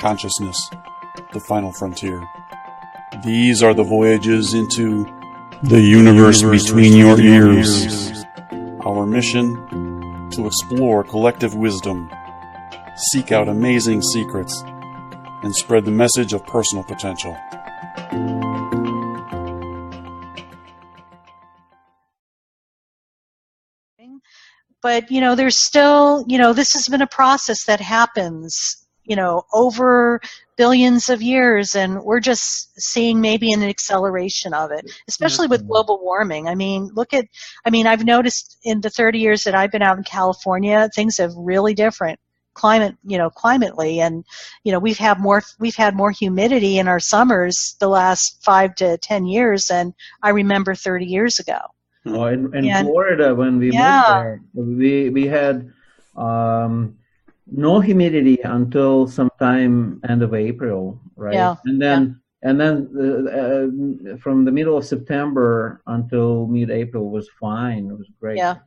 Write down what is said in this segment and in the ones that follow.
consciousness, the final frontier. These are the voyages into the universe between your ears. Our mission: to explore collective wisdom, seek out amazing secrets, and spread the message of personal potential. But, there's still, this has been a process that happens, over billions of years, and we're just seeing maybe an acceleration of it, especially with global warming. I've noticed in the 30 years that I've been out in California, things have really different climately, and, we've had more humidity in our summers the last 5 to 10 years than I remember 30 years ago. Oh, in Florida, when we moved there, we had no humidity until sometime end of April, right? Yeah. And then from the middle of September until mid-April was fine. It was great. Yeah.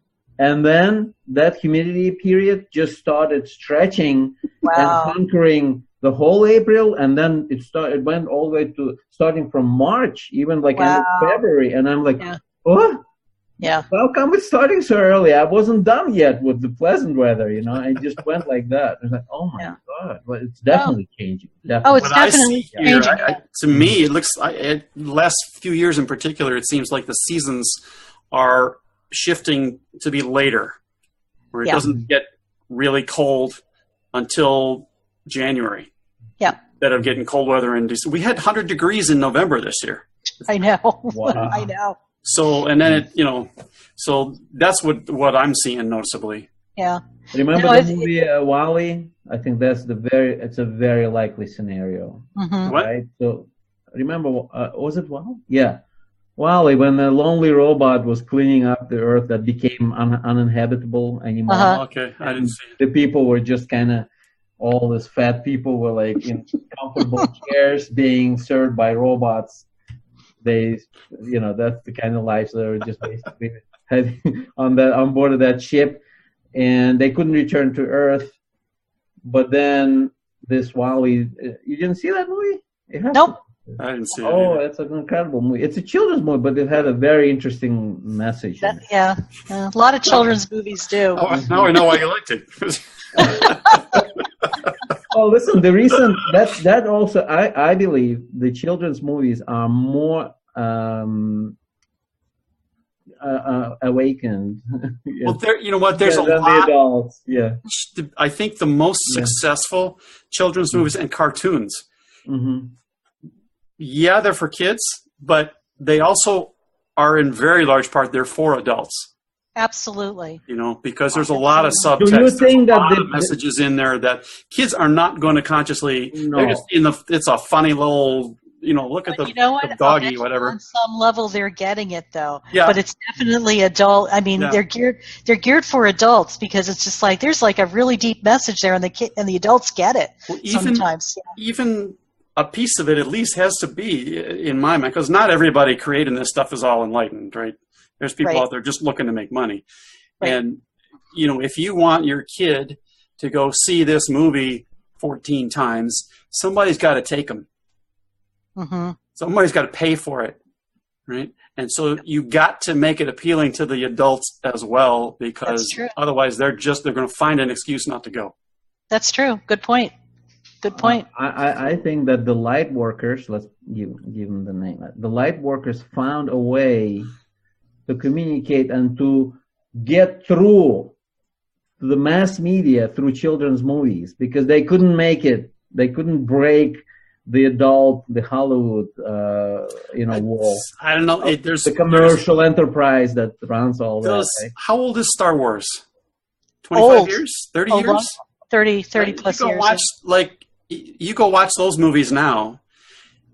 And then that humidity period just started stretching and conquering the whole April, and then it went all the way to starting from March, even end of February, and I'm like, what? Yeah. How come it's starting so early? I wasn't done yet with the pleasant weather, It just went like that. It's like, oh my God! Well, it's definitely changing. Definitely. Oh, it's definitely changing. To me, it looks the last few years in particular, it seems like the seasons are shifting to be later, where it doesn't get really cold until January. Yeah. Instead of getting cold weather in December. We had 100 degrees in November this year. I know. Wow. I know. So, and then so that's what I'm seeing noticeably. Yeah. Remember the movie WALL-E? I think it's a very likely scenario. Mm-hmm. Right? So, remember, was it WALL-E? Yeah. WALL-E, when the lonely robot was cleaning up the earth that became uninhabitable anymore. Uh-huh. Okay, I didn't see it. The people were just kind of, all these fat people were like in comfortable chairs being served by robots. They, that's the kind of lives they were just basically having on board of that ship, and they couldn't return to Earth. But then this WALL-E, you didn't see that movie? Nope. I didn't see it. Oh, it's an incredible movie. It's a children's movie, but it had a very interesting message. A lot of children's movies do. Oh, now I know why you liked it. Oh, listen, the reason that also, I believe the children's movies are more awakened. Well, there's a lot. The adults, I think the most successful children's movies and cartoons. Mm-hmm. Yeah, they're for kids, but they also are in very large part, they're for adults. Absolutely. Because there's a lot of subtext. Do you think there's a lot of messages in there that kids are not going to consciously. No. They're just it's a funny little. Look at the doggy, whatever. On some level, they're getting it though. Yeah. But it's definitely adult. They're geared for adults because it's just like there's like a really deep message there, and the adults get it sometimes. Even a piece of it at least has to be in my mind, because not everybody creating this stuff is all enlightened, right? There's people out there just looking to make money. Right. And, if you want your kid to go see this movie 14 times, somebody's got to take them. Mm-hmm. Somebody's got to pay for it, right? And so you got to make it appealing to the adults as well, because otherwise they're going to find an excuse not to go. That's true. Good point. I think that the light workers, let's give them the name, the light workers found a way to communicate and to get through to the mass media through children's movies, because they couldn't make it. They couldn't break the Hollywood, wall. I don't know. There's the commercial enterprise that runs all that. Right? How old is Star Wars? 25 years? 30 years? 30 plus years. You go watch those movies now.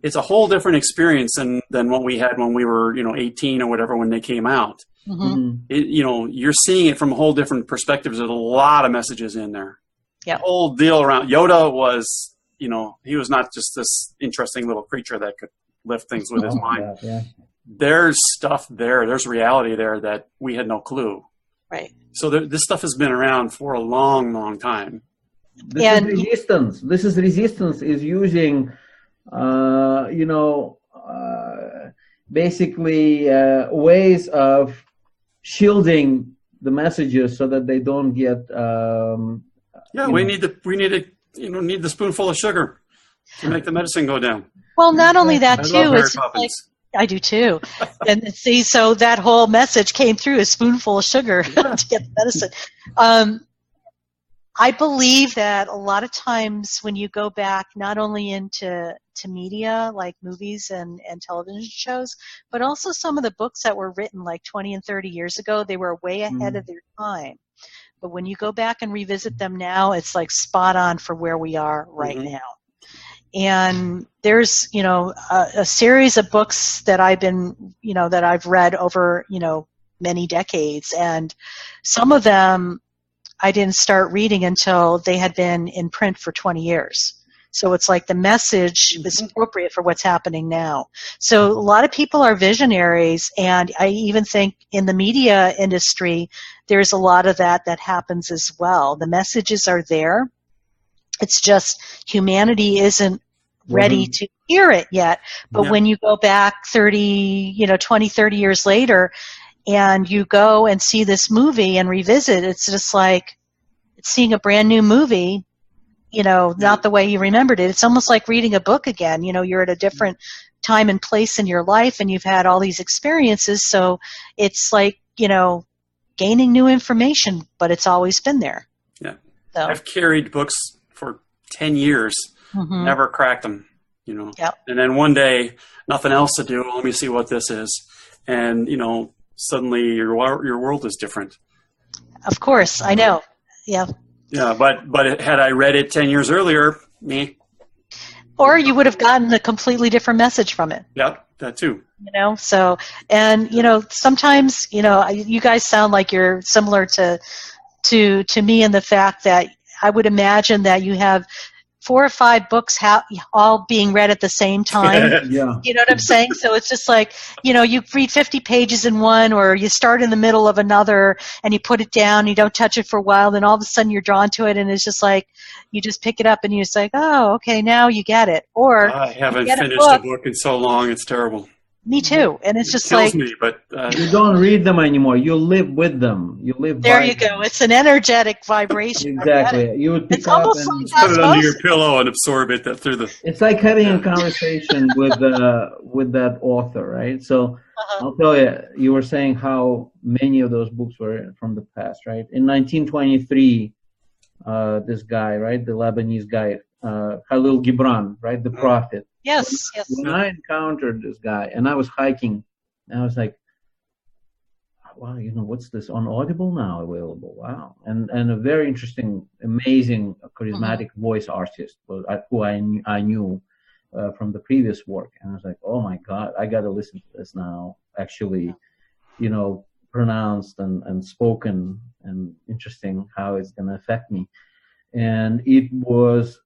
It's a whole different experience than what we had when we were, 18 or whatever when they came out. Mm-hmm. You're seeing it from a whole different perspective. There's a lot of messages in there. Yeah. The whole deal around Yoda was, he was not just this interesting little creature that could lift things with his mind. Yeah. There's stuff there. There's reality there that we had no clue. Right. So this stuff has been around for a long, long time. This is resistance. This is resistance is using, basically ways of shielding the messages so that they don't get. We need the spoonful of sugar to make the medicine go down. Well, not only that too. Mary It's Poppins. like, I do too. And see, so that whole message came through a spoonful of sugar to get the medicine. I believe that a lot of times when you go back not only into media like movies and television shows, but also some of the books that were written like 20 and 30 years ago, they were way ahead of their time. But when you go back and revisit them now, it's like spot on for where we are right now. And there's, a series of books that I've read over, many decades. And some of them I didn't start reading until they had been in print for 20 years. So it's like the message is appropriate for what's happening now. So a lot of people are visionaries, and I even think in the media industry, there's a lot of that happens as well. The messages are there. It's just humanity isn't ready to hear it yet. But when you go back 20, 30 years later, and you go and see this movie and revisit, it's just like it's seeing a brand new movie, not the way you remembered it. It's almost like reading a book again. You're at a different time and place in your life, and you've had all these experiences, so it's like, gaining new information, but it's always been there. Yeah. So. I've carried books for 10 years, never cracked them, Yep. And then one day, nothing else to do, let me see what this is. And, suddenly your world is different. Of course, I know. Yeah. Yeah, but had I read it 10 years earlier, or you would have gotten a completely different message from it. Yeah, that too. So, and sometimes you guys sound like you're similar to me in the fact that I would imagine that you have 4 or 5 books all being read at the same time. Yeah. You know what I'm saying? So it's just like, you read 50 pages in one, or you start in the middle of another and you put it down, you don't touch it for a while, then all of a sudden you're drawn to it, and it's just like, you just pick it up and you're just like, oh, okay, now you get it. Or I haven't finished a book in so long, it's terrible. Me too. And it's just kills like, me, but you don't read them anymore. You live with them. You live. There by you go. them. It's an energetic vibration. Exactly. You would pick It's up almost and like put it under your osmosis. pillow and absorb it through the. it's like having a conversation with that author, right? So I'll tell you. You were saying how many of those books were from the past, right? In 1923, this guy, right, the Lebanese guy, Khalil Gibran, right, the prophet. Yes. When I encountered this guy, and I was hiking, and I was like, wow, what's this on Audible now available? Wow. And a very interesting, amazing, charismatic voice artist who I knew from the previous work. And I was like, oh my God, I got to listen to this now, actually, pronounced and spoken, and interesting how it's going to affect me. And it was,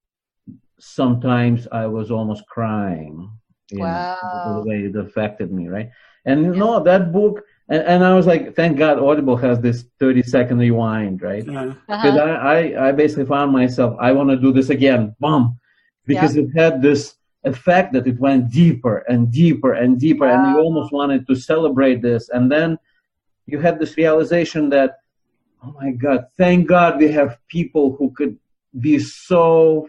sometimes I was almost crying. Wow. The way it affected me, right? And that book, and I was like, thank God Audible has this 30-second rewind, right? Because I basically found myself, I want to do this again, because it had this effect that it went deeper and deeper and deeper, and you almost wanted to celebrate this. And then you had this realization that, oh my God, thank God we have people who could be so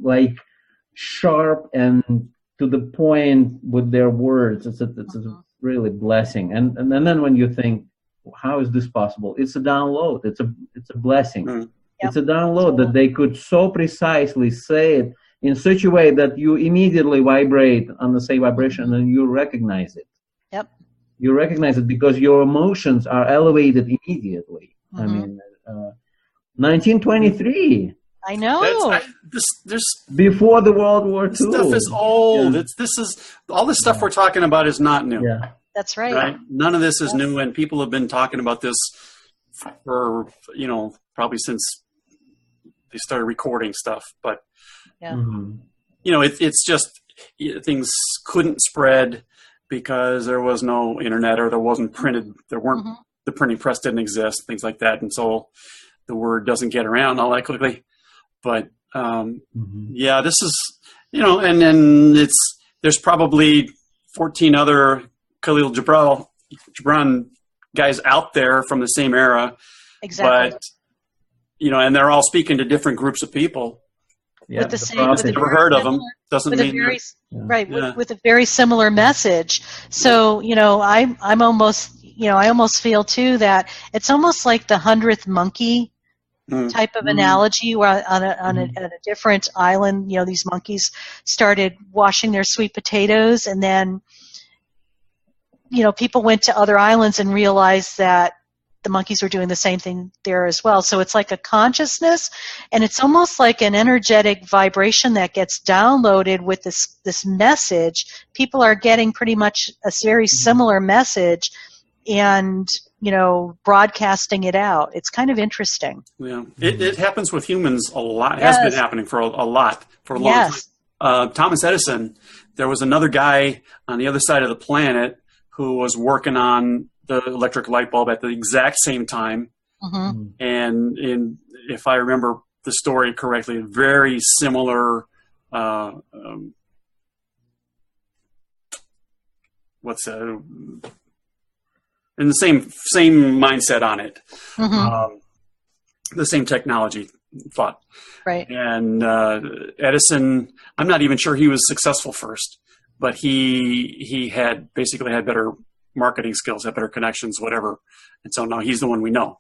like sharp and to the point with their words. It's a really blessing. And then when you think, how is this possible? It's a download. It's a blessing. Yep. It's a download that they could so precisely say it in such a way that you immediately vibrate on the same vibration, and you recognize it. Yep. You recognize it because your emotions are elevated immediately. I mean, 1923. I know. There's before the World War II. This stuff is old. Yeah. This is all the stuff we're talking about is not new. Yeah. That's right. Right? None of this is new, and people have been talking about this for probably since they started recording stuff. But it's just things couldn't spread because there was no internet, or there wasn't printed. There weren't the printing press didn't exist, things like that, and so the word doesn't get around all that quickly. But yeah, this is, and then there's probably 14 other Khalil Gibran guys out there from the same era. Exactly. But, and they're all speaking to different groups of people. Yeah, with the same, with never heard of them. Doesn't with mean a very, right, yeah. with a very similar message. So, I'm almost, I almost feel too that it's almost like the 100th monkey type of analogy, where on a different island, these monkeys started washing their sweet potatoes, and then, people went to other islands and realized that the monkeys were doing the same thing there as well. So it's like a consciousness, and it's almost like an energetic vibration that gets downloaded with this message. People are getting pretty much a very similar message, and broadcasting it out. It's kind of interesting. Yeah, it happens with humans a lot. It has been happening for a long time. Thomas Edison, there was another guy on the other side of the planet who was working on the electric light bulb at the exact same time. And if I remember the story correctly, very similar and the same mindset on it, the same technology thought. Right. And Edison, I'm not even sure he was successful first, but he had better marketing skills, had better connections, whatever. And so now he's the one we know.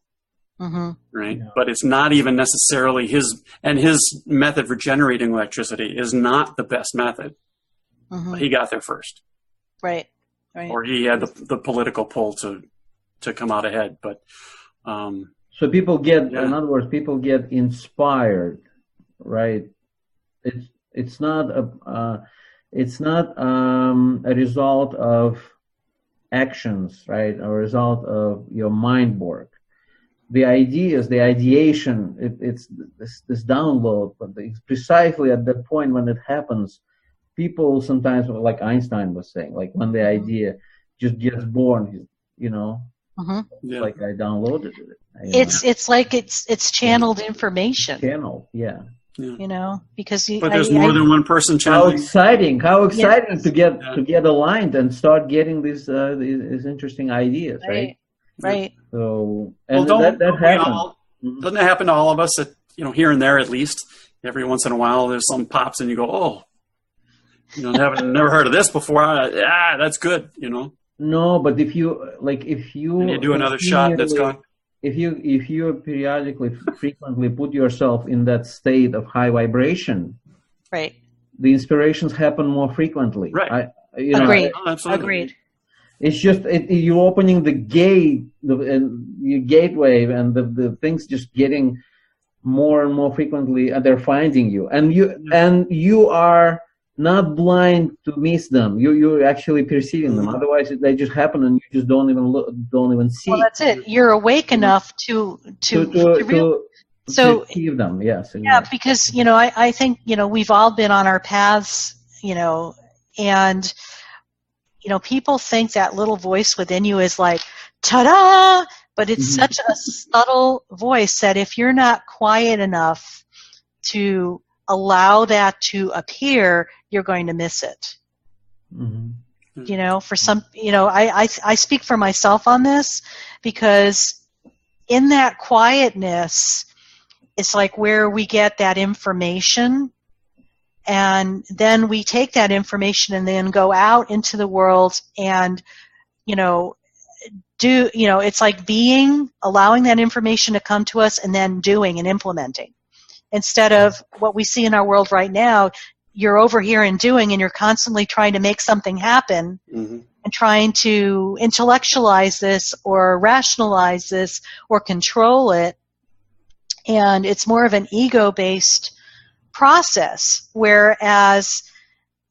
Right. Yeah. But it's not even necessarily his method for generating electricity is not the best method. But he got there first. Right. Right. Or he had the political pull to come out ahead. But so people get, in other words, people get inspired, right? It's not a result of actions, right? A result of your mind work. The ideas, the ideation, it's this download, but it's precisely at the point when it happens. People sometimes, like Einstein was saying, like when the idea just gets born, like I downloaded it. It's like it's channeled information. Channel, yeah. Because but there's more than one person channeling. How exciting to get aligned and start getting these interesting ideas, right? Right. So, and that happens. Doesn't it happen to all of us? That here and there, at least every once in a while, there's some pops, and you go, "Oh, never heard of this before." That's good, No, but if you and you do another shot, that's gone. If you periodically, frequently put yourself in that state of high vibration, right, the inspirations happen more frequently. Right. Agreed. Absolutely. Agreed. It's just you're opening the gate, your gateway, and the things just getting more and more frequently, and they're finding you, and you are not blind to miss them. You're actually perceiving them. Otherwise, they just happen, and you just don't even see. Well, that's it. You're awake enough to perceive them. Yes. Exactly. Yeah, because I think we've all been on our paths, and people think that little voice within you is like, ta-da! But it's such a subtle voice that if you're not quiet enough to allow that to appear, you're going to miss it. For some, I speak for myself on this, because in that quietness, it's like where we get that information, and then we take that information and then go out into the world and, it's like allowing that information to come to us and then doing and implementing. Instead of what we see in our world right now, you're over here and doing, and you're constantly trying to make something happen and trying to intellectualize this or rationalize this or control it. And it's more of an ego-based process, whereas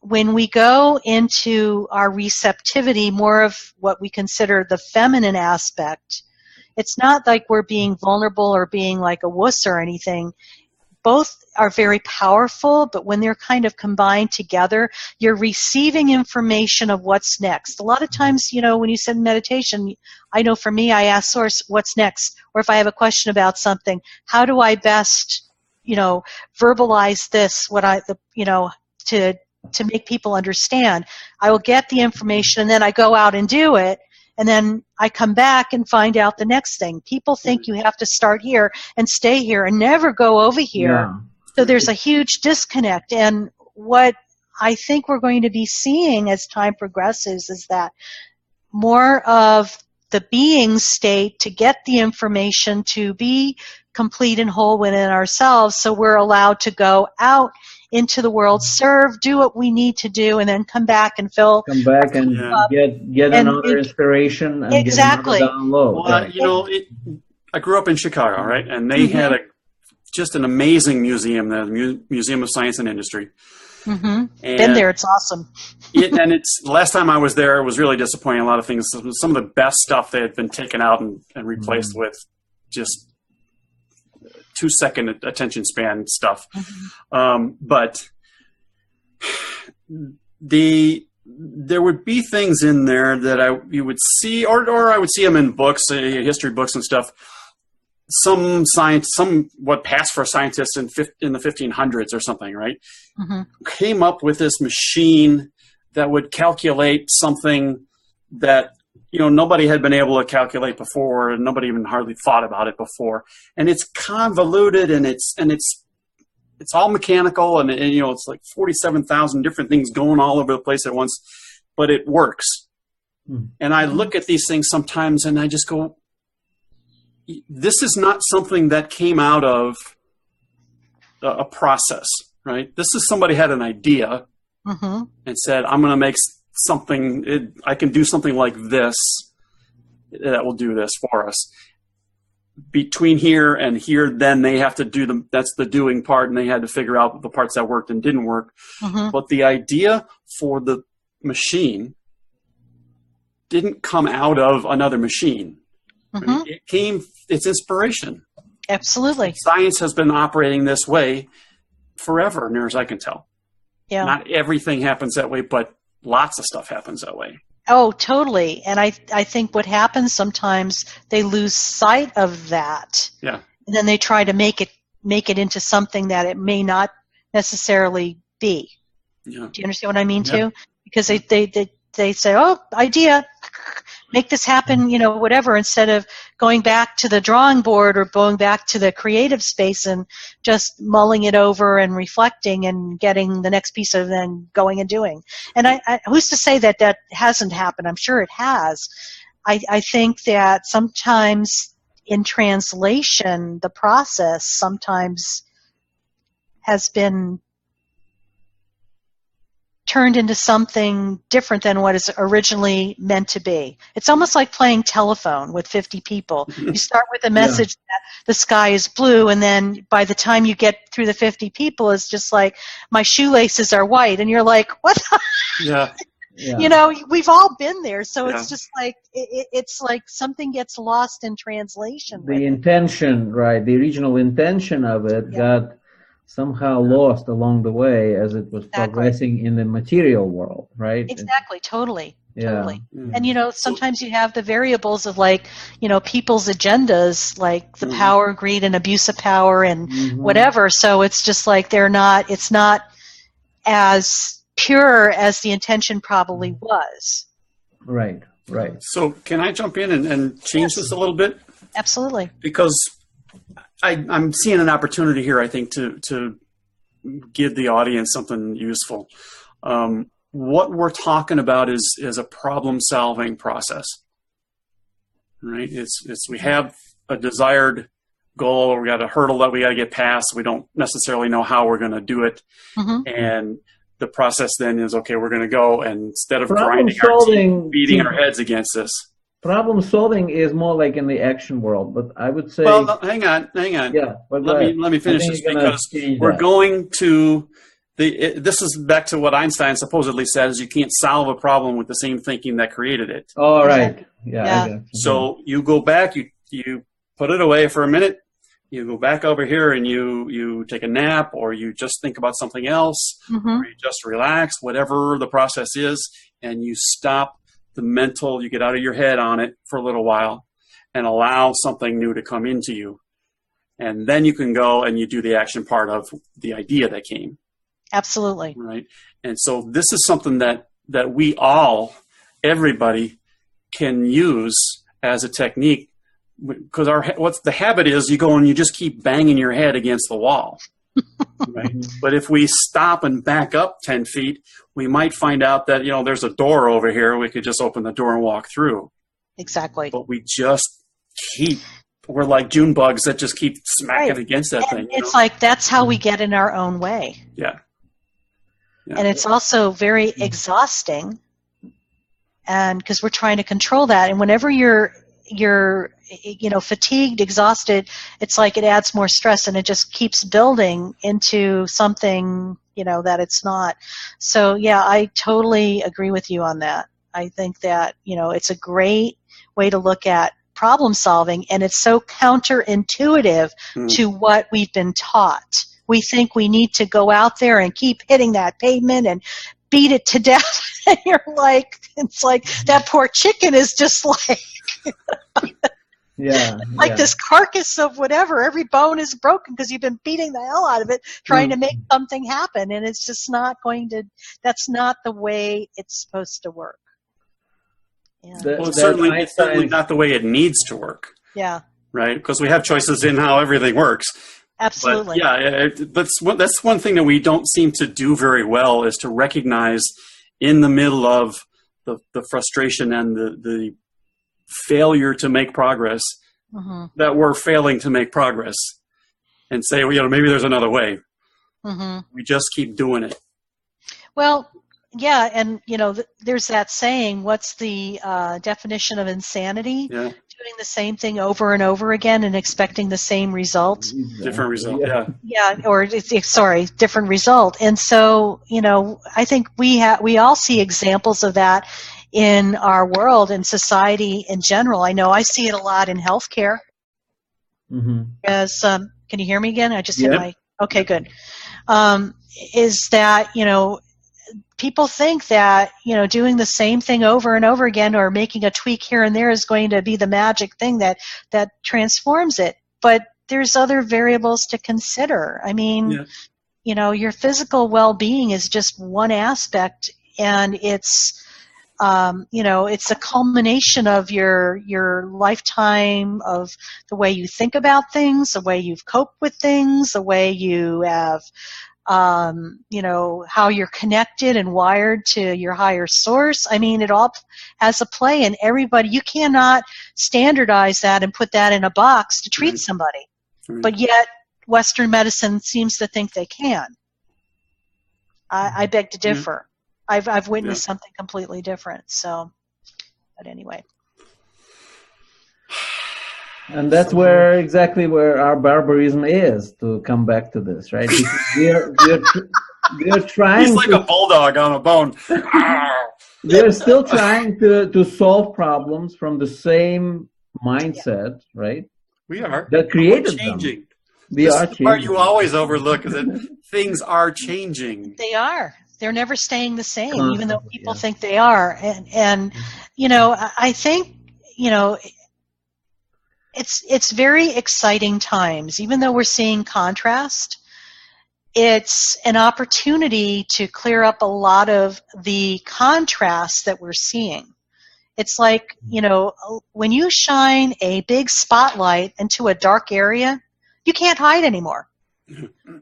when we go into our receptivity, more of what we consider the feminine aspect, it's not like we're being vulnerable or being like a wuss or anything. Both are very powerful, but when they're kind of combined together, you're receiving information of what's next. A lot of times, when you said meditation, I know for me, I ask Source, what's next? Or if I have a question about something, how do I best verbalize this, to make people understand. I will get the information, and then I go out and do it, and then I come back and find out the next thing. People think you have to start here and stay here and never go over here. Yeah. So there's a huge disconnect. And what I think we're going to be seeing as time progresses is that more of the being state to get the information to be complete and whole within ourselves, so we're allowed to go out into the world, serve, do what we need to do, and then come back and get another inspiration and exactly. Get another download. Well, I grew up in Chicago, right? And they had just an amazing museum, the Museum of Science and Industry. Mm-hmm. Been there, it's awesome. Last time I was there, it was really disappointing. A lot of things, some of the best stuff they had been taken out and replaced with just 2-second attention span stuff. But there would be things in there that you would see, or I would see them in books, history books and stuff. Some what passed for scientists in the 1500s or something, right? Came up with this machine that would calculate something that nobody had been able to calculate before, and nobody even hardly thought about it before. And it's convoluted, and it's all mechanical, and it's like 47,000 different things going all over the place at once, but it works. And I look at these things sometimes, and I just go, this is not something that came out of a process, right? This is somebody had an idea and said, I'm going to make something, I can do something like this that will do this for us. Between here and here, then they have to that's the doing part, and they had to figure out the parts that worked and didn't work. But the idea for the machine didn't come out of another machine. It's inspiration. Absolutely. Science has been operating this way forever, near as I can tell. Yeah. Not everything happens that way, but lots of stuff happens that way. Oh, totally. And I think what happens sometimes, they lose sight of that. Yeah. And then they try to make it into something that it may not necessarily be. Yeah. Do you understand what I mean too? Because they say, oh, idea, make this happen, whatever, instead of going back to the drawing board or going back to the creative space and just mulling it over and reflecting and getting the next piece of then going and doing. And who's to say that hasn't happened? I'm sure it has. I think that sometimes in translation, the process sometimes has been turned into something different than what is originally meant to be. It's almost like playing telephone with 50 people. You start with a message that the sky is blue, and then by the time you get through the 50 people, it's just like, my shoelaces are white, and you're like, what? We've all been there, so it's just like, it's like something gets lost in translation. The intention, right, the original intention of it got somehow lost along the way as it was progressing in the material world, right? Exactly, totally. And sometimes you have the variables of people's agendas, like the power, greed, and abuse of power and whatever. So it's just like it's not as pure as the intention probably was. Right. So can I jump in and change this a little bit? Absolutely. Because I'm seeing an opportunity here, I think, to give the audience something useful. What we're talking about is a problem-solving process, right? We have a desired goal, or we got a hurdle that we got to get past. We don't necessarily know how we're going to do it, and the process then is, okay, we're going to go, and instead of grinding our teeth, beating our heads against this. Problem solving is more like in the action world, but I would say. Well, no, hang on. Yeah, but let me finish this, because we're going to this is back to what Einstein supposedly says: you can't solve a problem with the same thinking that created it. Oh, right. Yeah. So you go back, you put it away for a minute, you go back over here, and you take a nap, or you just think about something else, or you just relax, whatever the process is, and you stop the mental, you get out of your head on it for a little while and allow something new to come into you. And then you can go and you do the action part of the idea that came. Absolutely. Right. And so this is something that we all, everybody, can use as a technique, because what's the habit is you go and you just keep banging your head against the wall. Right? But if we stop and back up 10 feet, we might find out that, there's a door over here. We could just open the door and walk through. Exactly. But we just we're like June bugs that just keep smacking against that thing. It's like that's how we get in our own way. Yeah. And it's also very exhausting, and because we're trying to control that. And whenever you're fatigued, exhausted, it's like it adds more stress, and it just keeps building into something, that it's not. So, yeah, I totally agree with you on that. I think that, it's a great way to look at problem solving, and it's so counterintuitive to what we've been taught. We think we need to go out there and keep hitting that pavement and beat it to death. And you're like, it's like that poor chicken is just like, this carcass of whatever. Every bone is broken because you've been beating the hell out of it trying to make something happen. And it's just not that's not the way it's supposed to work. Yeah. It's certainly not the way it needs to work. Yeah. Right? Because we have choices in how everything works. Absolutely. But that's one thing that we don't seem to do very well, is to recognize in the middle of the frustration and the failure to make progress that we're failing to make progress, and say, maybe there's another way. We just keep doing it. Well, yeah, and there's that saying, what's the definition of insanity? Yeah. Doing the same thing over and over again and expecting the same result. Different result, yeah. Yeah, or different result. And so, I think we all see examples of that in our world and society in general. I know I see it a lot in healthcare. As can you hear me again? I just hit my. Okay, good. Is that people think that, doing the same thing over and over again or making a tweak here and there is going to be the magic thing that transforms it. But there's other variables to consider. I mean, your physical well-being is just one aspect, and it's, it's a culmination of your lifetime of the way you think about things, the way you've coped with things, the way you have how you're connected and wired to your higher source. I mean, it all has a play, and everybody, you cannot standardize that and put that in a box to treat somebody. But yet, Western medicine seems to think they can. I beg to differ. I've witnessed something completely different. So, but anyway. And that's exactly where our barbarism is, to come back to this, right? We're trying. He's like a bulldog on a bone. They're still trying to solve problems from the same mindset, right? We are. That created We're changing. them. This is the part you always overlook, is that things are changing. They are. They're never staying the same, even though people think they are. And I think, it's very exciting times. Even though we're seeing contrast, it's an opportunity to clear up a lot of the contrast that we're seeing. It's like, when you shine a big spotlight into a dark area, you can't hide anymore.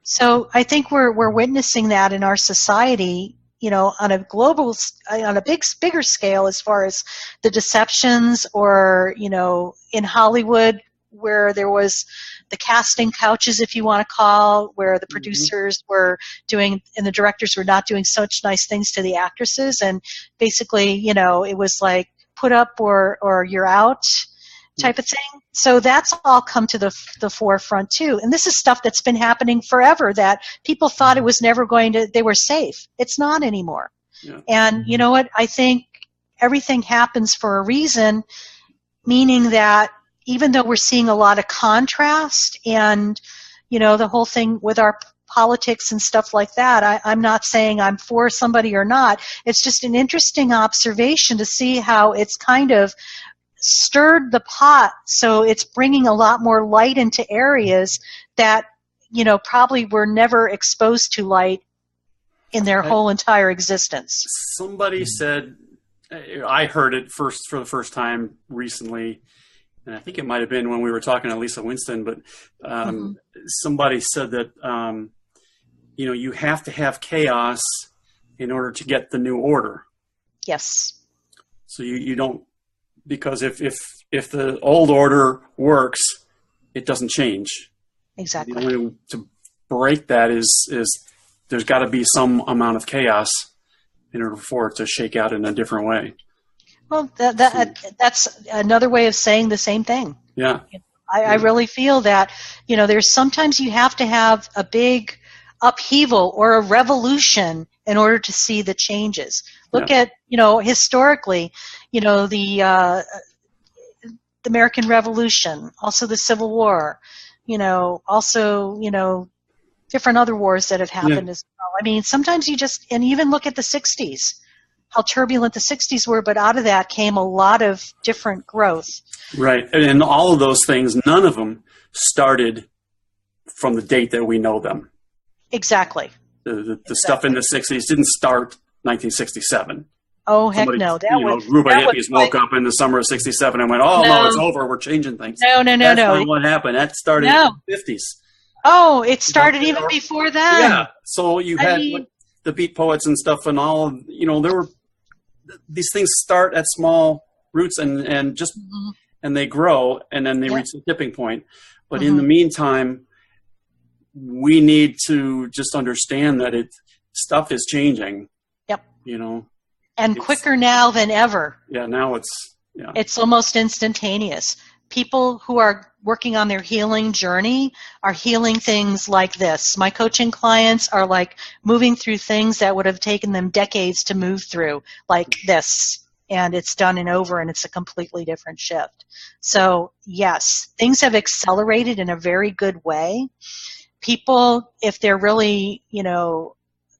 So I think we're witnessing that in our society, on a global, on a bigger scale, as far as the deceptions, or in Hollywood, where there was the casting couches, if you want to call, where the producers were doing and the directors were not doing such nice things to the actresses, and basically, it was like put up or you're out type of thing. So that's all come to the forefront too. And this is stuff that's been happening forever, that people thought it was never they were safe. It's not anymore. Yeah. And you know what? I think everything happens for a reason, meaning that even though we're seeing a lot of contrast and, the whole thing with our politics and stuff like that, I'm not saying I'm for somebody or not. It's just an interesting observation to see how it's kind of stirred the pot, so it's bringing a lot more light into areas that, probably were never exposed to light in their whole entire existence. Somebody said, I heard it for the first time recently, and I think it might have been when we were talking to Lisa Winston, but somebody said that, you have to have chaos in order to get the new order. Yes. So you don't, because if the old order works, it doesn't change. Exactly. The only way to break that is there's got to be some amount of chaos in order for it to shake out in a different way. Well, that's another way of saying the same thing. Yeah. I really feel that, there's sometimes you have to have a big upheaval or a revolution in order to see the changes. Look at, historically, the American Revolution, also the Civil War, also, different other wars that have happened as well. I mean, sometimes and even look at the 60s, how turbulent the 60s were, but out of that came a lot of different growth. Right. And all of those things, none of them started from the date that we know them. Exactly. The stuff in the 60s didn't start 1967. Oh, heck no. A group of hippies woke up in the summer of 67 and went, no, it's over. We're changing things. No. That's not what happened. That started in the 50s. Oh, it started even before that. Yeah. So you had the beat poets and stuff and all of, there were, these things start at small roots and just, and they grow and then they reach the tipping point. But in the meantime, we need to just understand that stuff is changing. Yep. And quicker now than ever. Yeah, now it's almost instantaneous. People who are working on their healing journey are healing things like this. My coaching clients are like moving through things that would have taken them decades to move through, like this. And it's done and over, and it's a completely different shift. So, yes, things have accelerated in a very good way. People, if they're really,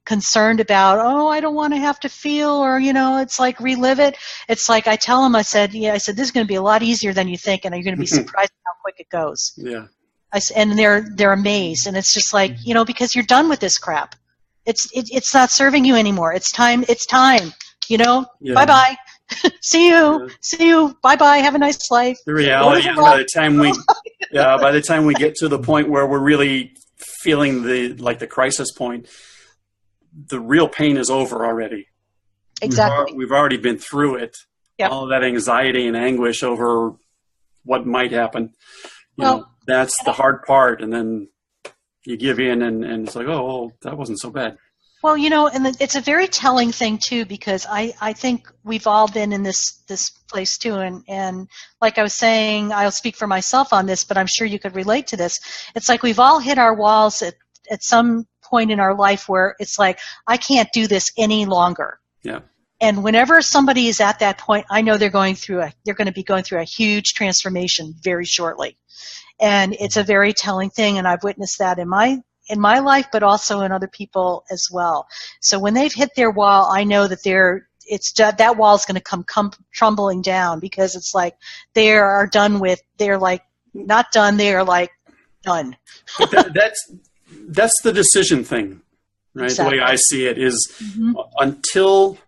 concerned about, I don't want to have to feel, or, it's like relive it. It's like I tell them, I said, this is going to be a lot easier than you think, and you're going to be surprised how quick it goes. Yeah. And they're amazed, and it's just like, because you're done with this crap. It's not serving you anymore. It's time. Bye-bye. See you. Bye-bye. Have a nice life. The reality is by the time we get to the point where we're really feeling the crisis point, the real pain is over already. Exactly. We've already been through it. Yep. All that anxiety and anguish over what might happen. That's the hard part. And then you give in and it's like, that wasn't so bad. Well, and it's a very telling thing, too, because I think we've all been in this place, too. And like I was saying, I'll speak for myself on this, but I'm sure you could relate to this. It's like we've all hit our walls at some point in our life where it's like, I can't do this any longer. Yeah. And whenever somebody is at that point, I know they're going to be going through a huge transformation very shortly. And it's a very telling thing, and I've witnessed that in my life, but also in other people as well. So when they've hit their wall, I know that that wall is going to come tumbling down, because it's like they're like not done, they are like done. That's the decision thing, right? Exactly. The way I see it is until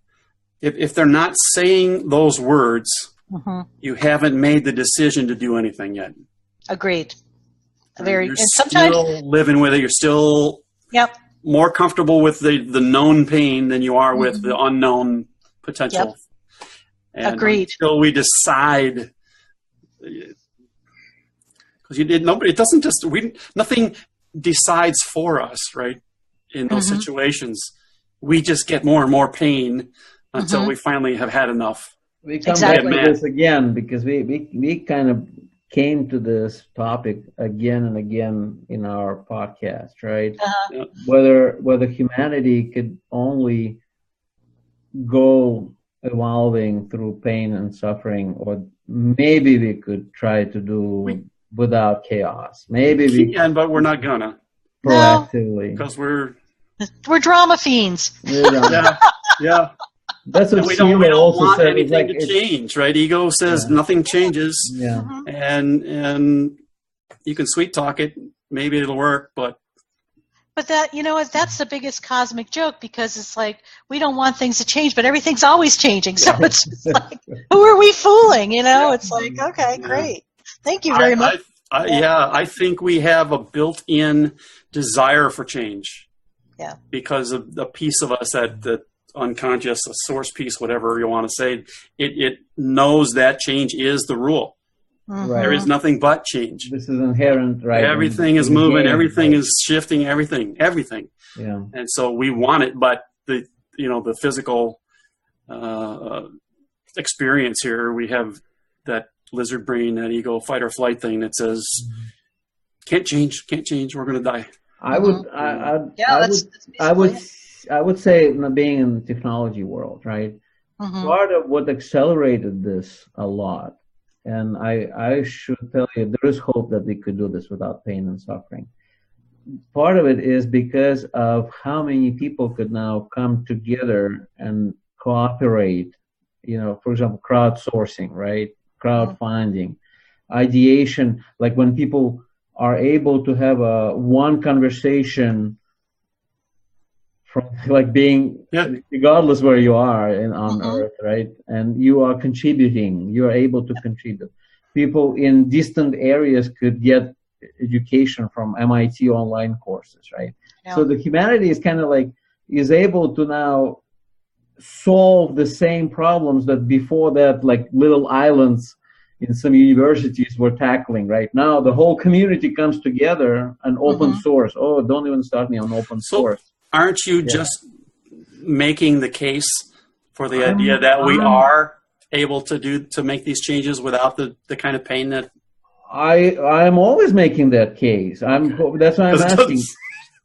if they're not saying those words, you haven't made the decision to do anything yet. Agreed. You're still living with it. You're still more comfortable with the known pain than you are with the unknown potential. Yep. And agreed. Until we decide, because nothing decides for us, right? In those situations, we just get more and more pain until we finally have had enough. We come back to this again because we kind of came to this topic again and again in our podcast, right? Whether humanity could only go evolving through pain and suffering, or maybe we could try to do without chaos. Maybe we can, but we're not gonna proactively because we're drama fiends. Yeah. That's what we Sheila don't also want said. anything to change, right? Ego says nothing changes, and you can sweet talk it. Maybe it'll work, but that, you know, that's the biggest cosmic joke, because it's like we don't want things to change, but everything's always changing. So it's just like, who are we fooling? You know, it's like, okay, great. Thank you very much. I think we have a built-in desire for change. Yeah. Because of the piece of us that unconscious, a source piece, whatever you want to say, it knows that change is the rule. Right. There is nothing but change. This is inherent, right? Everything is moving. Everything is shifting. Everything. Yeah. And so we want it, but the physical experience here, we have that lizard brain, that ego, fight or flight thing that says, can't change. We're going to die. I would say, being in the technology world, right? Part of what accelerated this a lot, and I should tell you, there is hope that we could do this without pain and suffering. Part of it is because of how many people could now come together and cooperate. You know, for example, crowdsourcing, right? Crowdfunding, ideation, like when people are able to have one conversation from, like, being regardless where you are on Earth, right? And you are contributing, you are able to contribute. People in distant areas could get education from MIT online courses, right? Yeah. So the humanity is kind of like, is able to now solve the same problems that before that, like little islands in some universities were tackling. Right now, the whole community comes together and open source. Oh, don't even start me on open source. Aren't you just making the case for the idea that we are able to make these changes without the kind of pain that I'm always making that case. That's why I'm asking.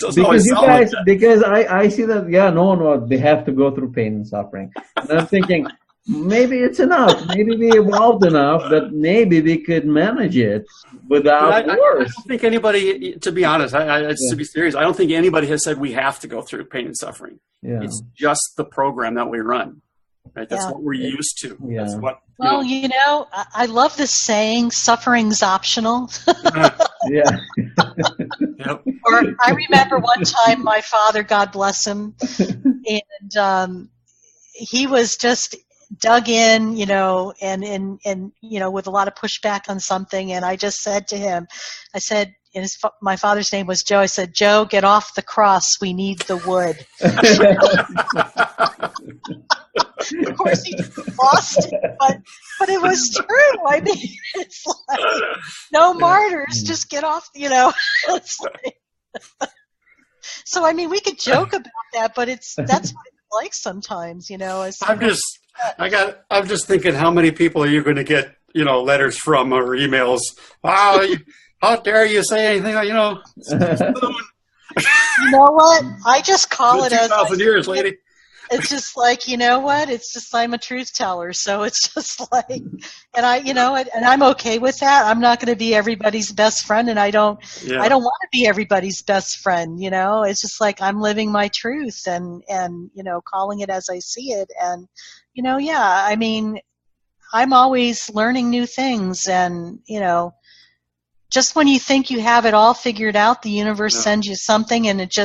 Because you guys, because I see that, no, they have to go through pain and suffering. And I'm thinking, maybe it's enough. Maybe we evolved enough that maybe we could manage it without worse. I don't think anybody, to be honest, to be serious, I don't think anybody has said we have to go through pain and suffering. Yeah. It's just the program that we run. Right? That's what we're used to. Yeah. That's what, I love this saying, suffering's optional. Yeah. Yep. Or I remember one time my father, God bless him, and he was just dug in, and with a lot of pushback on something, and I just said to him, I said, my father's name was Joe, I said, Joe, get off the cross, we need the wood. Of course he lost it, but it was true. I mean, it's like, no martyrs, just get off, It's like, so, I mean, we could joke about that, but that's what it's like sometimes, I'm just thinking, how many people are you going to get, letters from or emails? Wow, how dare you say anything? You know what? I just call it 2,000 years, lady. It's just like, it's just, I'm a truth teller. So it's just like, and and I'm okay with that. I'm not going to be everybody's best friend, and I don't want to be everybody's best friend. It's just like, I'm living my truth and calling it as I see it. And, I mean, I'm always learning new things, and, just when you think you have it all figured out, the universe sends you something, and it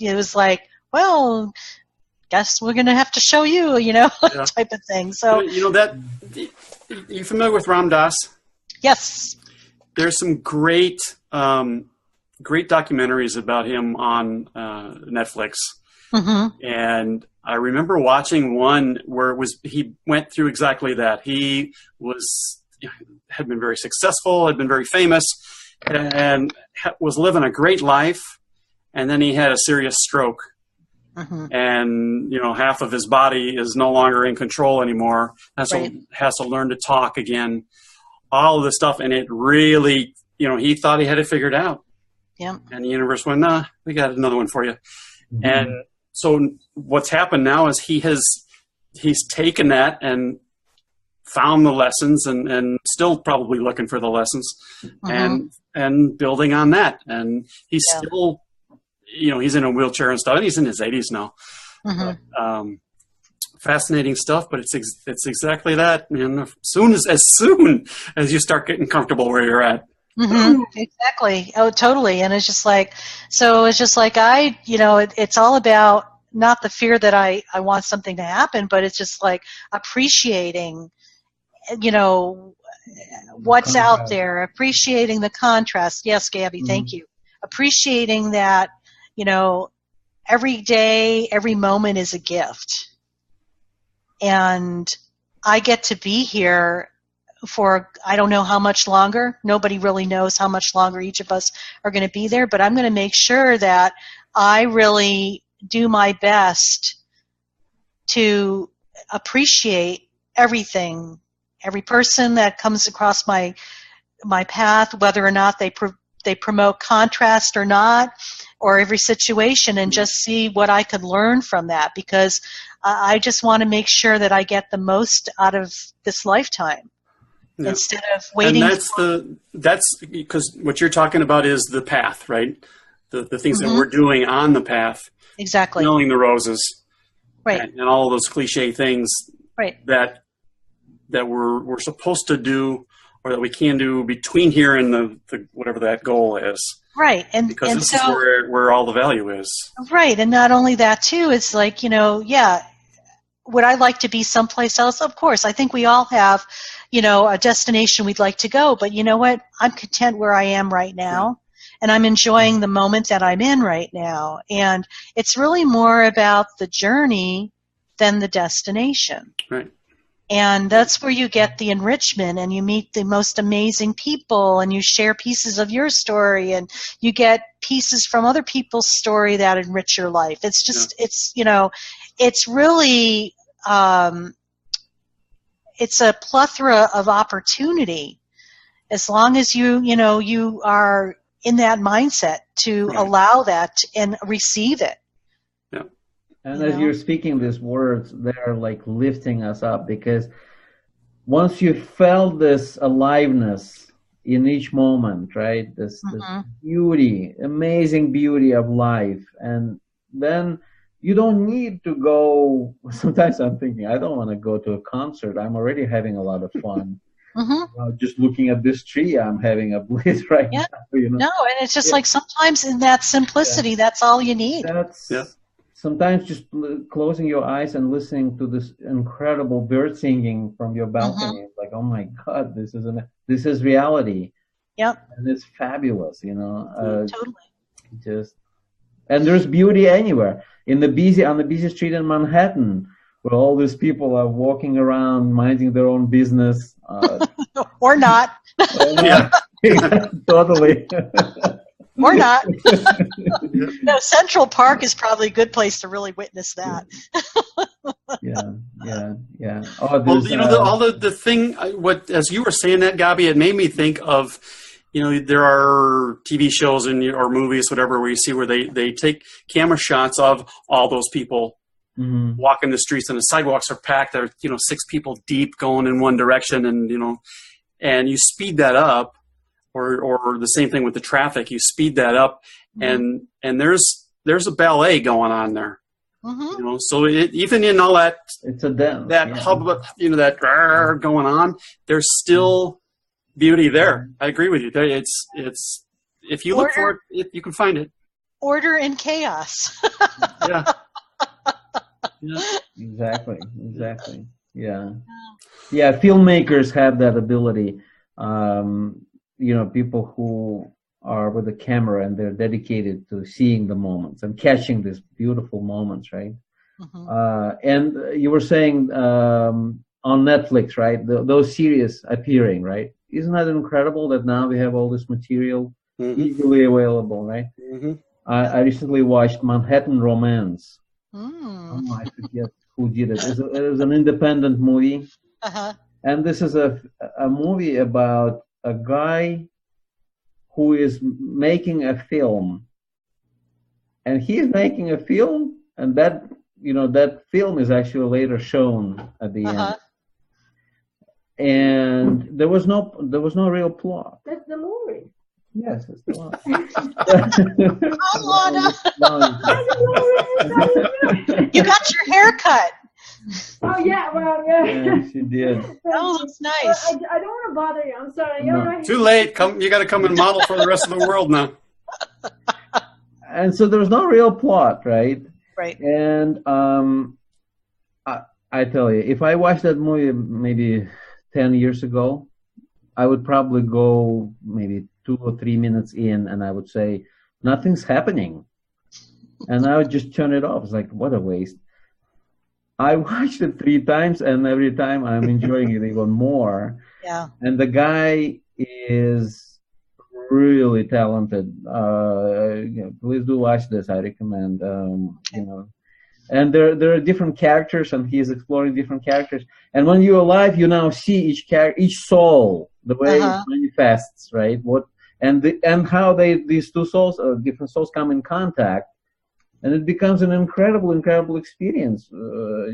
was like, well, guess we're going to have to show you, type of thing. So, that, you familiar with Ram Dass? Yes. There's some great documentaries about him on Netflix. And I remember watching one where he went through exactly that. He had been very successful, had been very famous, and was living a great life. And then he had a serious stroke. And, half of his body is no longer in control anymore. Has to learn to talk again, all of this stuff. And it really, he thought he had it figured out. Yeah. And the universe went, nah, we got another one for you. And so what's happened now is he's taken that and found the lessons and still probably looking for the lessons and building on that. And he's still, he's in a wheelchair and stuff, and he's in his 80s now. But, fascinating stuff, but it's exactly that, man. As soon as you start getting comfortable where you're at. Mm-hmm. Exactly. Oh, totally. And it's just like, it's all about not the fear that I want something to happen, but it's just like appreciating, what's out there, appreciating the contrast. Yes, Gabby, thank you. Appreciating that, every day, every moment is a gift. And I get to be here for I don't know how much longer. Nobody really knows how much longer each of us are going to be there, but I'm going to make sure that I really do my best to appreciate everything, every person that comes across my path, whether or not they promote contrast or not, or every situation, and just see what I could learn from that, because I just want to make sure that I get the most out of this lifetime. Yeah. Instead of waiting. And that's because what you're talking about is the path, right? The things that we're doing on the path. Exactly. Smelling the roses. Right. And all those cliche things. Right. That we're supposed to do, or that we can do between here and the whatever that goal is. Right. Because this is where all the value is. Right. And not only that too, it's like, would I like to be someplace else? Of course. I think we all have, a destination we'd like to go. But you know what? I'm content where I am right now. Right. And I'm enjoying the moment that I'm in right now. And it's really more about the journey than the destination. Right. And that's where you get the enrichment, and you meet the most amazing people, and you share pieces of your story, and you get pieces from other people's story that enrich your life. It's just, it's really, it's a plethora of opportunity, as long as you are in that mindset to allow that and receive it. Yeah. And as you're speaking these words, they're like lifting us up, because once you felt this aliveness in each moment, right? This beauty, amazing beauty of life. And then you don't need to go. Sometimes I'm thinking, I don't want to go to a concert. I'm already having a lot of fun. Just looking at this tree, I'm having a bliss right now. No, and it's just like sometimes in that simplicity, that's all you need. Sometimes just closing your eyes and listening to this incredible bird singing from your balcony. It's like, oh my God, this is reality. Yep. And it's fabulous, Totally. And there's beauty anywhere. On the busy street in Manhattan, where all these people are walking around minding their own business. Or not. Totally. Or not. No, Central Park is probably a good place to really witness that. Yeah. Oh, all the thing. As you were saying that, Gabi, it made me think of, there are TV shows or movies, whatever, where you see where they take camera shots of all those people walking the streets, and the sidewalks are packed. There are 6 people deep going in one direction, and and you speed that up. Or the same thing with the traffic. You speed that up, and there's a ballet going on there. So even in all that, it's a dance. That hub, that going on, there's still beauty there. I agree with you. It's if you look for it, you can find it. Order in chaos. Yeah. Exactly. Yeah. Filmmakers have that ability. People who are with a camera and they're dedicated to seeing the moments and catching these beautiful moments, right? And you were saying on Netflix, right? Those series appearing, right? Isn't that incredible that now we have all this material easily available, right? I recently watched Manhattan Romance. I forget who did it. It was an independent movie. And this is a movie about a guy who is making a film, and he's making a film, and that film is actually later shown at the end. And there was no real plot. That's Dolores. Yes, it's Dolores. You got your hair cut. Oh yeah, well yeah. Yeah, she did. Oh, that's Well, nice. I don't want to bother you. I'm sorry. You're No. right. Too late. You got to come and model for the rest of the world now. And so there's no real plot, right? Right. And I tell you, if I watched that movie maybe 10 years ago, I would probably go maybe 2 or 3 minutes in and I would say, nothing's happening. And I would just turn it off. It's like, what a waste. I watched it 3 times and every time I'm enjoying it even more. Yeah. And the guy is really talented. Please do watch this. I recommend. And there are different characters, and he's exploring different characters. And when you're alive, you now see each soul, the way it manifests, right? And how these two souls or different souls come in contact, and it becomes an incredible experience,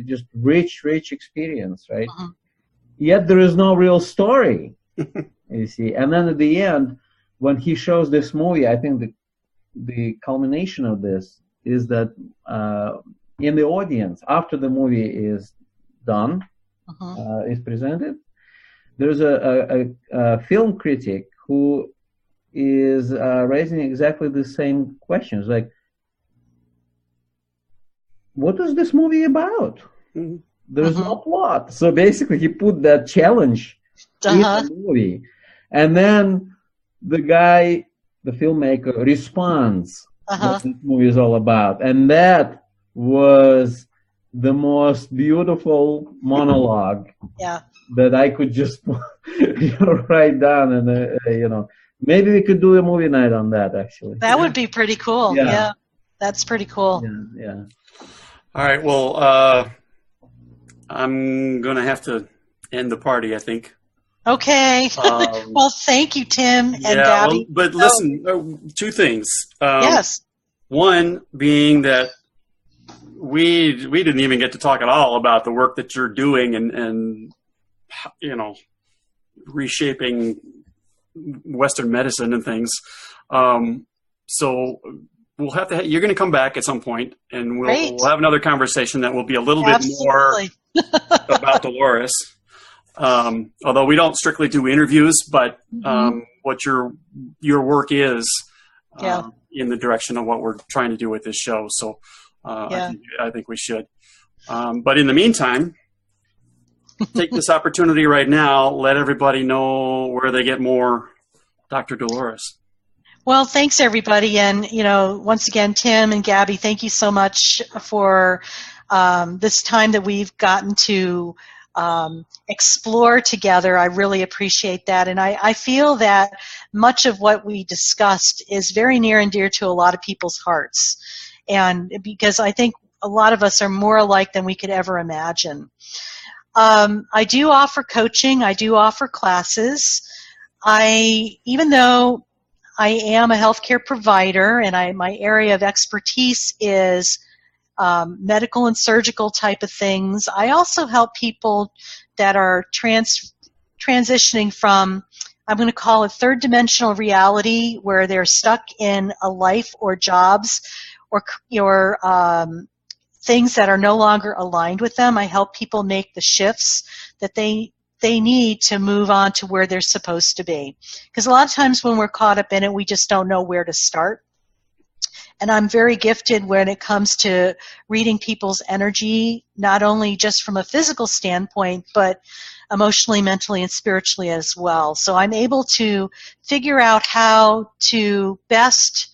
just rich experience, right? Yet there is no real story, you see. And then at the end, when he shows this movie, I think the culmination of this is that in the audience, after the movie is done, is presented, there's a film critic who is raising exactly the same questions, like, what is this movie about? There's no plot. So basically, he put that challenge in the movie, and then the guy, the filmmaker, responds what this movie is all about, and that was the most beautiful monologue that I could just write down, and maybe we could do a movie night on that. Actually, that would be pretty cool. Yeah, that's pretty cool. Yeah. All right. Well, I'm gonna have to end the party, I think. Okay. Well, thank you, Tim and Gabby. But listen, 2 things. Yes. One being that we didn't even get to talk at all about the work that you're doing and reshaping Western medicine and things. So we'll have to. You're going to come back at some point, and we'll have another conversation that will be a little bit more about Dolores. Although we don't strictly do interviews, but what your work is in the direction of what we're trying to do with this show. So I think we should. But in the meantime, take this opportunity right now. Let everybody know where they get more Dr. Dolores. Well, thanks, everybody. And, once again, Tim and Gabby, thank you so much for this time that we've gotten to explore together. I really appreciate that. And I feel that much of what we discussed is very near and dear to a lot of people's hearts. And because I think a lot of us are more alike than we could ever imagine. I do offer coaching. I do offer classes. Even though I am a healthcare provider and my area of expertise is medical and surgical type of things, I also help people that are transitioning from, I'm going to call it third dimensional reality, where they're stuck in a life or jobs or things that are no longer aligned with them. I help people make the shifts that they need to move on to where they're supposed to be. Because a lot of times when we're caught up in it, we just don't know where to start. And I'm very gifted when it comes to reading people's energy, not only just from a physical standpoint, but emotionally, mentally, and spiritually as well. So I'm able to figure out how to best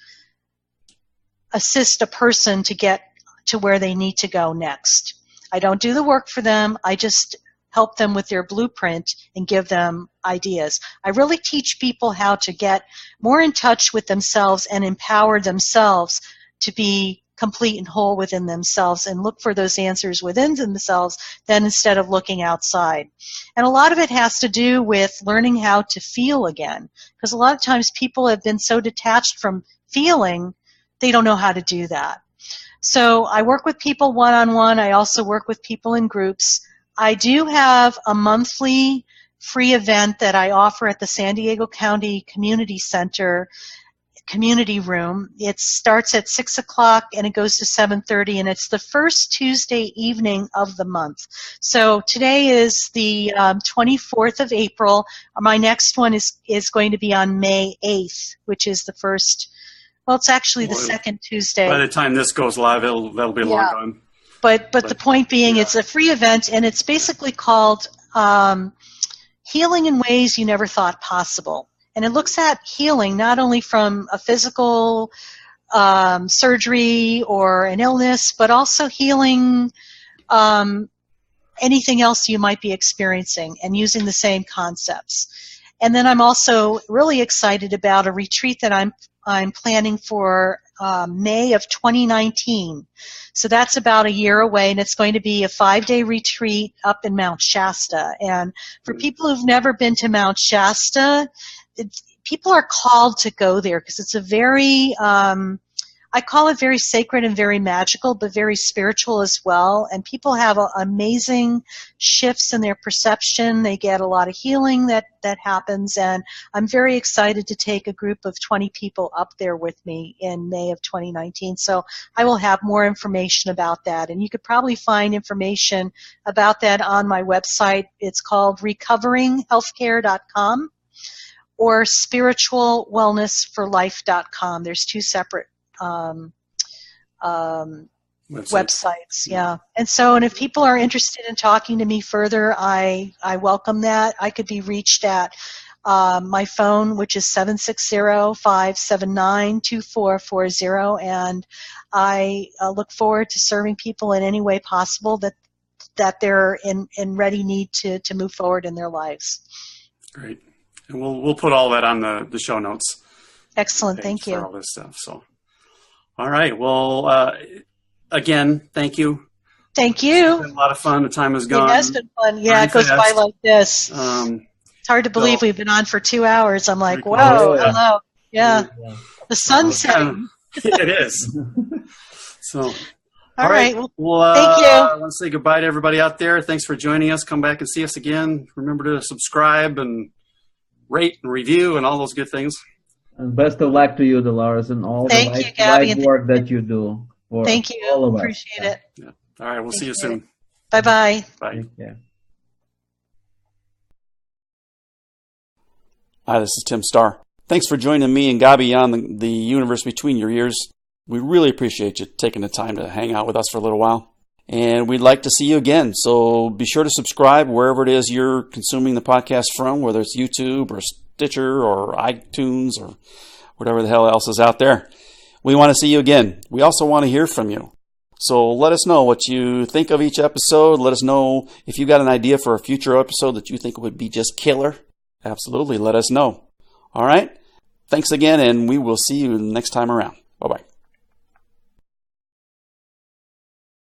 assist a person to get to where they need to go next. I don't do the work for them. I just help them with their blueprint and give them ideas. I really teach people how to get more in touch with themselves and empower themselves to be complete and whole within themselves and look for those answers within themselves then instead of looking outside. And a lot of it has to do with learning how to feel again, because a lot of times people have been so detached from feeling, they don't know how to do that. So I work with people one-on-one. I also work with people in groups. I do have a monthly free event that I offer at the San Diego County Community Center. community room. It starts at 6 o'clock and it goes to 7:30, and it's the first Tuesday evening of the month. So today is the 24th of April. My next one is going to be on May 8th, which is the first. Well, it's actually the second Tuesday. By the time this goes live, that'll be long gone. But the point being, it's a free event, and it's basically called Healing in Ways You Never Thought Possible. And it looks at healing not only from a physical surgery or an illness, but also healing anything else you might be experiencing, and using the same concepts. And then I'm also really excited about a retreat that I'm planning for May of 2019. So that's about a year away, and it's going to be a 5-day retreat up in Mount Shasta. And for people who've never been to Mount Shasta, people are called to go there because it's a very, I call it very sacred and very magical, but very spiritual as well. And people have amazing shifts in their perception. They get a lot of healing that happens. And I'm very excited to take a group of 20 people up there with me in May of 2019. So I will have more information about that. And you could probably find information about that on my website. It's called recoveringhealthcare.com or spiritualwellnessforlife.com. There's two separate websites. Yeah. And so, and if people are interested in talking to me further, I welcome that. I could be reached at my phone, which is 760-579-2440, and I look forward to serving people in any way possible that they're in ready need to move forward in their lives. Great. And we'll put all that on the show notes. Excellent. Thank you. For all this stuff. So, all right. Well, again, thank you. Thank you. It's been a lot of fun. The time has gone. It has been fun. Yeah, it goes by like this. It's hard to believe we've been on for 2 hours. I'm like, whoa, hello. Yeah. The sun's setting. It is. So, all right. Well, thank you. I want to say goodbye to everybody out there. Thanks for joining us. Come back and see us again. Remember to subscribe and rate and review and all those good things. And best of luck to you, Dolores, and all the light work that you do for thank you. all of us. Appreciate it. Yeah. All right. We'll see you soon. Bye-bye. Bye. Yeah. Hi, this is Tim Starr. Thanks for joining me and Gabi on the universe between your ears. We really appreciate you taking the time to hang out with us for a little while. And we'd like to see you again. So be sure to subscribe wherever it is you're consuming the podcast from, whether it's YouTube or Stitcher or iTunes or whatever the hell else is out there. We want to see you again. We also want to hear from you. So let us know what you think of each episode. Let us know if you got an idea for a future episode that you think would be just killer. Absolutely, let us know. All right? Thanks again, and we will see you next time around. Bye-bye.